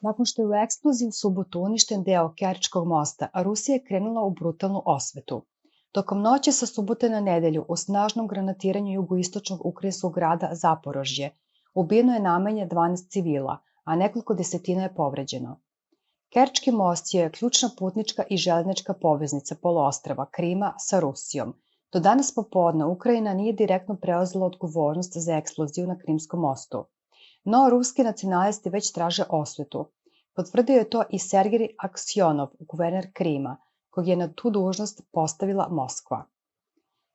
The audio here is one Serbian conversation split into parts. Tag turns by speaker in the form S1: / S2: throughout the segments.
S1: Nakon što je u eksploziji u subotu uništen deo Kerčkog mosta, Rusija je krenula u brutalnu osvetu. Tokom noći sa subote na nedelju, u snažnom granatiranju jugoistočnog ukrajinskog grada Zaporožje, ubijeno je najmanje 12 civila, a nekoliko desetina je povređeno. Kerčki most je ključna putnička i železnička poveznica poluostrva Krima sa Rusijom. Do danas popodne Ukrajina nije direktno preuzela odgovornost za eksploziju na Krimskom mostu. No, ruski nacionalisti već traže osvetu. Potvrdio je to i Sergej Aksionov, guverner Krima, kojeg je na tu dužnost postavila Moskva.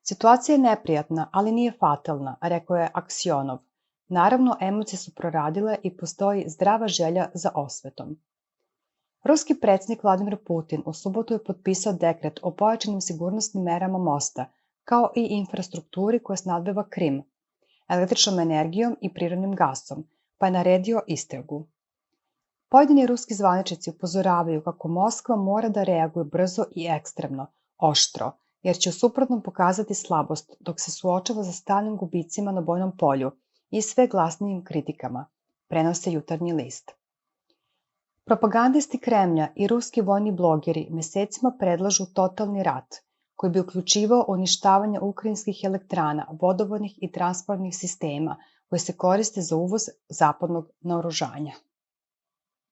S1: Situacija je neprijatna, ali nije fatalna, rekao je Aksionov. Naravno, emocije su proradile i postoji zdrava želja za osvetom. Ruski predsjednik Vladimir Putin u subotu je potpisao dekret o pojačanim sigurnosnim merama mosta, kao i infrastrukturi koja snabdeva Krim, električnom energijom i prirodnim gasom, pa je naredio istragu. Pojedini ruski zvaničnici upozoravaju kako Moskva mora da reaguje brzo i ekstremno, oštro, jer će u suprotnom pokazati slabost dok se suočava sa stalnim gubicima na bojnom polju i sve glasnijim kritikama, prenose Jutarnji list. Propagandisti Kremlja i ruski vojni blogeri mesecima predlažu totalni rat, koji bi uključivao uništavanje ukrajinskih elektrana, vodovodnih i transportnih sistema koje se koriste za uvoz zapadnog naoružanja.